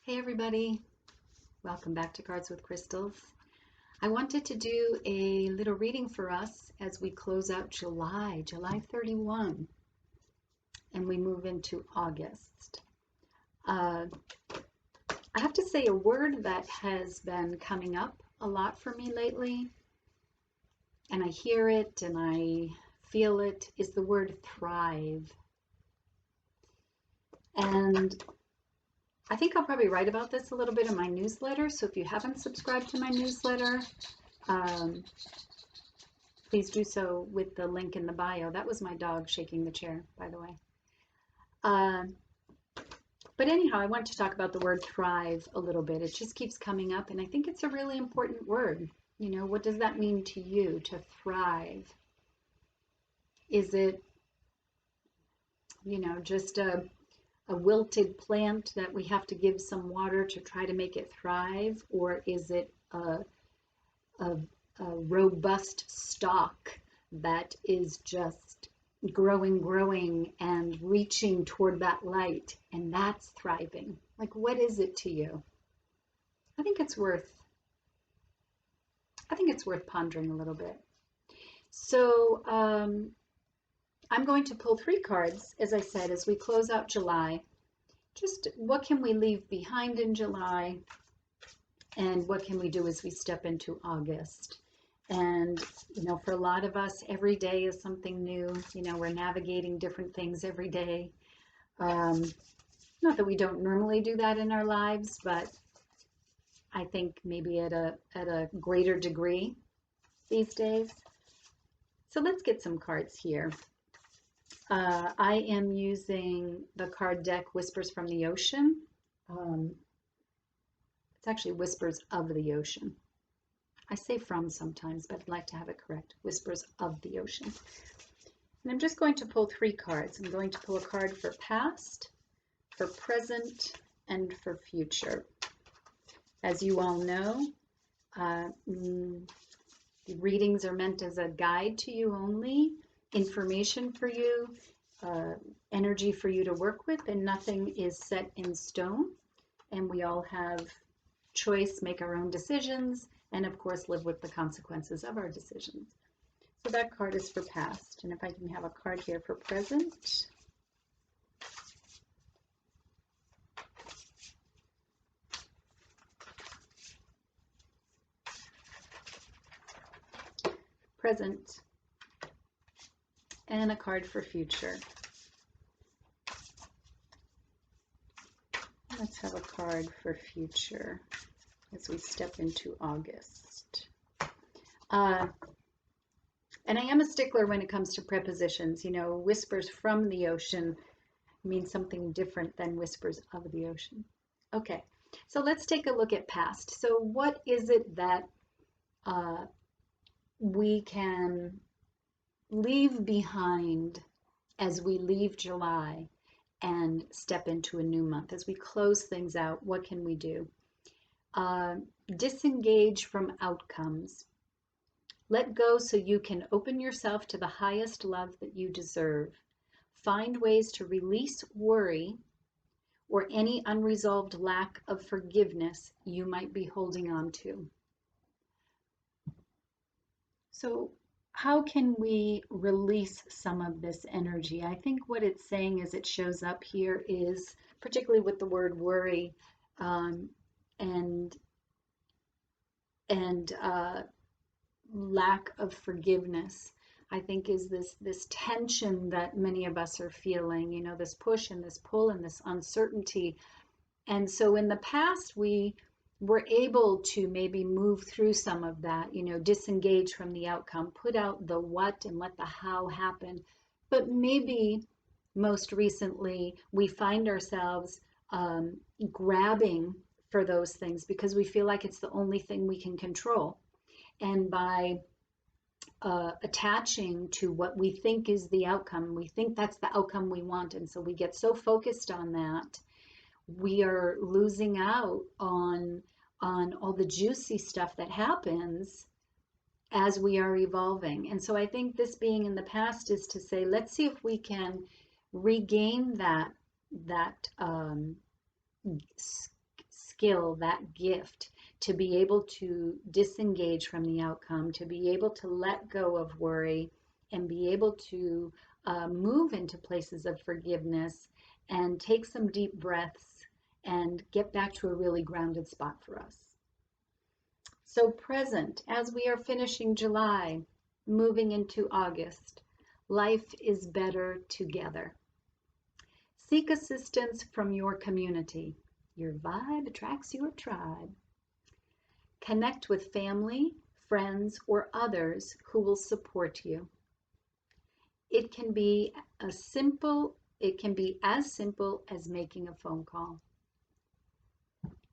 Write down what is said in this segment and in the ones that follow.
Hey everybody, welcome back to Cards with Crystals. I wanted to do a little reading for us as we close out July 31, and we move into August. I have to say a word that has been coming up a lot for me lately, and I hear it and I feel it, is the word thrive. And I think I'll probably write about this a little bit in my newsletter. So if you haven't subscribed to my newsletter, please do so with the link in the bio. That was my dog shaking the chair, by the way. But anyhow, I want to talk about the word thrive a little bit. It just keeps coming up, and I think it's a really important word. You know, what does that mean to you, to thrive? Is it, just a wilted plant that we have to give some water to try to make it thrive? Or is it a robust stalk that is just growing and reaching toward that light, and that's thriving? Like, what is it to you? I think it's worth pondering a little bit. So I'm going to pull 3 cards, as I said, as we close out July. Just what can we leave behind in July, and what can we do as we step into August? And, for a lot of us, every day is something new. We're navigating different things every day. Not that we don't normally do that in our lives, but I think maybe at a greater degree these days. So let's get some cards here. I am using the card deck Whispers from the Ocean. It's actually Whispers of the Ocean. I say from sometimes, but I'd like to have it correct. Whispers of the Ocean. And I'm just going to pull 3 cards. I'm going to pull a card for past, for present, and for future. As you all know, the readings are meant as a guide to you only, information for you, energy for you to work with, and nothing is set in stone. And we all have choice, make our own decisions, and of course live with the consequences of our decisions. So that card is for past. And if I can have a card here for present. Present. And a card for future. Let's have a card for future as we step into August. And I am a stickler when it comes to prepositions. Whispers from the ocean means something different than whispers of the ocean. Okay, so let's take a look at past. So what is it that we can leave behind as we leave July and step into a new month? As we close things out, what can we do? Disengage from outcomes. Let go so you can open yourself to the highest love that you deserve. Find ways to release worry or any unresolved lack of forgiveness you might be holding on to. So how can we release some of this energy? I think what it's saying as it shows up here is, particularly with the word worry, and lack of forgiveness, I think is this tension that many of us are feeling, this push and this pull and this uncertainty. And so in the past, we were able to maybe move through some of that, disengage from the outcome, put out the what and let the how happen. But maybe most recently, we find ourselves grabbing for those things because we feel like it's the only thing we can control. And by attaching to what we think is the outcome, we think that's the outcome we want. And so we get so focused on that, we are losing out on all the juicy stuff that happens as we are evolving. And so I think this being in the past is to say, let's see if we can regain that skill, that gift to be able to disengage from the outcome, to be able to let go of worry and be able to move into places of forgiveness and take some deep breaths and get back to a really grounded spot for us. So, present, as we are finishing July, moving into August, life is better together. Seek assistance from your community. Your vibe attracts your tribe. Connect with family, friends, or others who will support you. It can be as simple as making a phone call.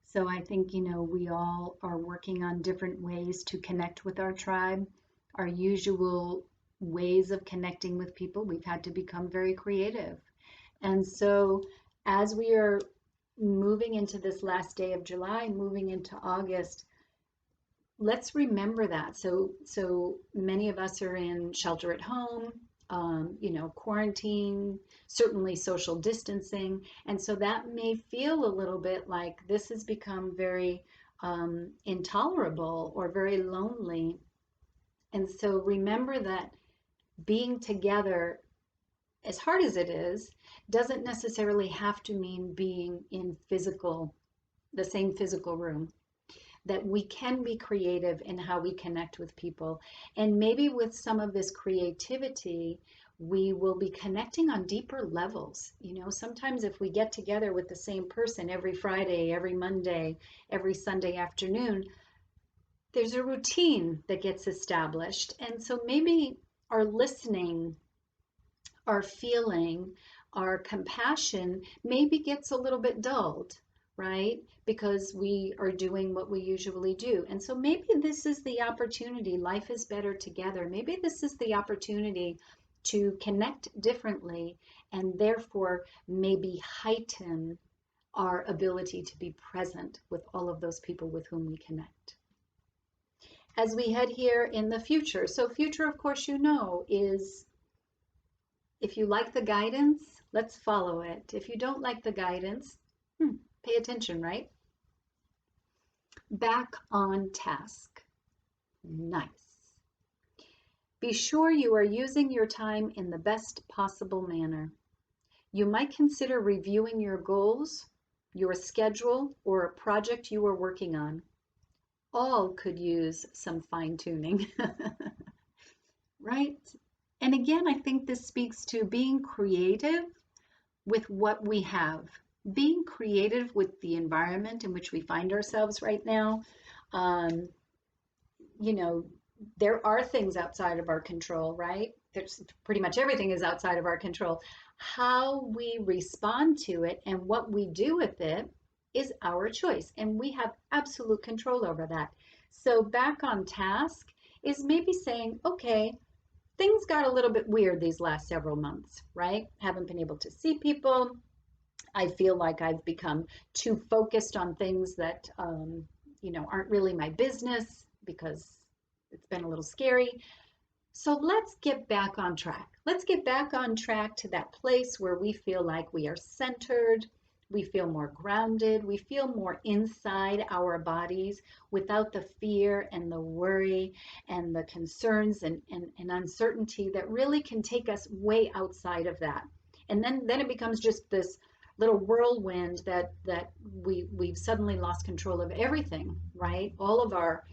So I think, we all are working on different ways to connect with our tribe. Our usual ways of connecting with people, we've had to become very creative. And so as we are moving into this last day of July, moving into August, let's remember that. So many of us are in shelter at home, quarantine, certainly social distancing. And so that may feel a little bit like this has become very intolerable or very lonely. And so remember that being together, as hard as it is, doesn't necessarily have to mean being in the same physical room. That we can be creative in how we connect with people. And maybe with some of this creativity, we will be connecting on deeper levels. Sometimes if we get together with the same person every Friday, every Monday, every Sunday afternoon, there's a routine that gets established. And so maybe our listening, our feeling, our compassion maybe gets a little bit dulled, right? Because we are doing what we usually do. And so maybe this is the opportunity. Life is better together. Maybe this is the opportunity to connect differently and therefore maybe heighten our ability to be present with all of those people with whom we connect. As we head here in the future, so future, of course, is if you like the guidance, let's follow it. If you don't like the guidance, pay attention, right? Back on task. Nice. Be sure you are using your time in the best possible manner. You might consider reviewing your goals, your schedule, or a project you are working on. All could use some fine-tuning, right? And again, I think this speaks to being creative with what we have, being creative with the environment in which we find ourselves right now. There are things outside of our control, right? There's pretty much everything is outside of our control. How we respond to it and what we do with it is our choice, and we have absolute control over that. So back on task is maybe saying, okay, things got a little bit weird these last several months, right? Haven't been able to see people. I feel like I've become too focused on things that, aren't really my business because it's been a little scary. So let's get back on track. Let's get back on track to that place where we feel like we are centered, we feel more grounded, we feel more inside our bodies without the fear and the worry and the concerns and uncertainty that really can take us way outside of that. And then it becomes just this little whirlwind that we've suddenly lost control of everything, right? All of our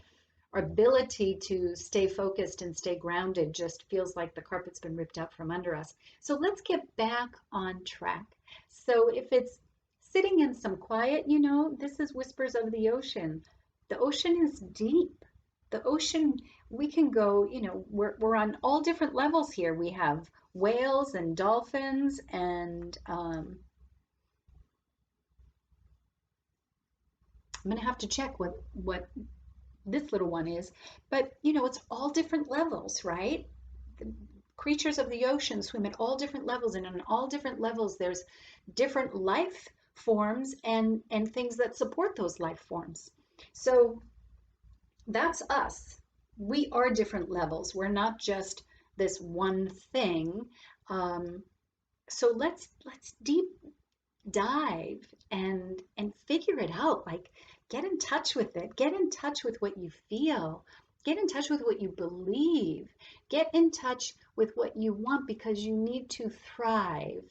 ability to stay focused and stay grounded just feels like the carpet's been ripped out from under us. So let's get back on track. So if it's sitting in some quiet, this is Whispers of the Ocean. The ocean is deep. The ocean, we can go, we're on all different levels here. We have whales and dolphins and I'm going to have to check what this little one is, but it's all different levels, right? The creatures of the ocean swim at all different levels, and on all different levels there's different life forms and things that support those life forms. So that's us. We are different levels. We're not just this one thing. So let's deep dive and figure it out. Like, get in touch with it. Get in touch with what you feel. Get in touch with what you believe. Get in touch with what you want because you need to thrive,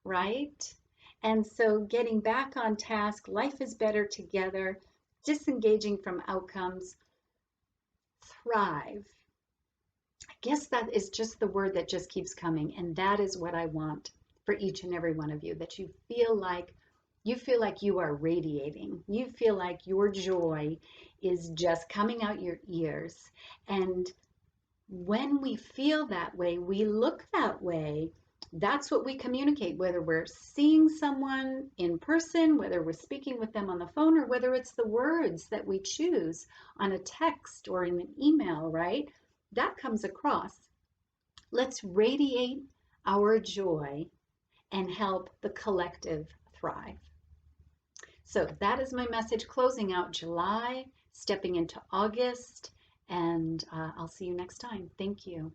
right? And so getting back on task, life is better together, disengaging from outcomes, thrive. I guess that is just the word that just keeps coming. And that is what I want for each and every one of you, that you feel like you are radiating. You feel like your joy is just coming out your ears. And when we feel that way, we look that way. That's what we communicate, whether we're seeing someone in person, whether we're speaking with them on the phone, or whether it's the words that we choose on a text or in an email, right? That comes across. Let's radiate our joy and help the collective thrive. So that is my message closing out July, stepping into August, and I'll see you next time. Thank you.